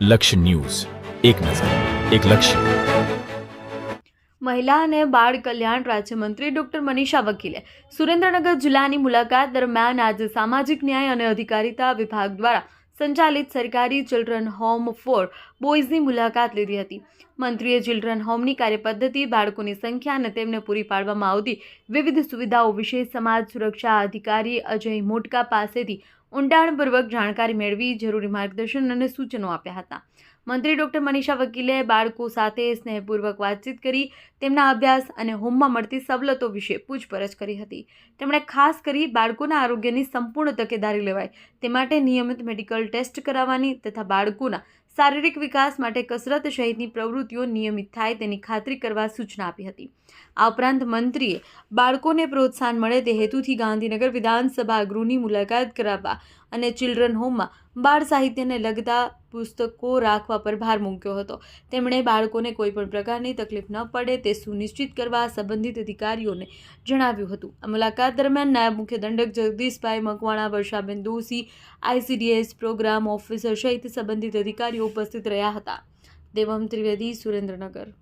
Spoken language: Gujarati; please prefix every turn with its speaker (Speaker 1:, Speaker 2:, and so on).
Speaker 1: લક્ષ્ય ન્યૂઝ, એક નજર, એક લક્ષ્ય.
Speaker 2: મહિલા અને બાળ કલ્યાણ રાજ્યમંત્રી ડોક્ટર મનીષા વકીલે સુરેન્દ્રનગર જિલ્લાની મુલાકાત દરમિયાન આજે સામાજિક ન્યાય અને અધિકારિતા વિભાગ દ્વારા સંચાલિત સરકારી ચિલ્ડ્રન હોમ ફોર બોયઝની મુલાકાત લીધી હતી. મંત્રીએ ચિલ્ડ્રન હોમની કાર્યપદ્ધતિ, બાળકોની સંખ્યા અને તેમને પૂરી પાડવામાં આવતી વિવિધ સુવિધાઓ વિશે સમાજ સુરક્ષા અધિકારી અજય મોટકા પાસેથી ઊંડાણપૂર્વક જાણકારી મેળવી જરૂરી માર્ગદર્શન અને સૂચનો આપ્યા હતા. મંત્રી ડોક્ટર મનીષા વકીલે બાળકો સાથે સ્નેહપૂર્વક વાતચીત કરી તેમના અભ્યાસ અને હોમમાં મળતી સવલતો વિશે પૂછપરછ કરી હતી. તેમણે ખાસ કરી બાળકોના આરોગ્યની સંપૂર્ણ તકેદારી લેવાય તે માટે નિયમિત મેડિકલ ટેસ્ટ કરાવવાની તથા બાળકોના શારીરિક વિકાસ માટે કસરત સહિતની પ્રવૃત્તિઓ નિયમિત થાય તેની ખાતરી કરવા સૂચના આપી હતી. આ ઉપરાંત મંત્રીએ બાળકોને પ્રોત્સાહન મળે તે હેતુથી ગાંધીનગર વિધાનસભા ગૃહની મુલાકાત કરાવવા અને ચિલ્ડ્રન હોમમાં બાળ સાહિત્યને લગતા પુસ્તકો રાખવા પર ભાર મૂક્યો હતો. તેમણે બાળકોને કોઈપણ પ્રકારની તકલીફ ન પડે તે સુનિશ્ચિત કરવા સંબંધિત અધિકારીઓને જણાવ્યું હતું. આ મુલાકાત દરમિયાન નાયબ મુખ્ય દંડક જગદીશભાઈ Makwana, Varshaben Doshi, ICDS programme officer સહિત સંબંધિત અધિકારીઓ ઉપસ્થિત રહ્યા હતા. દેવમ ત્રિવેદી, સુરેન્દ્રનગર.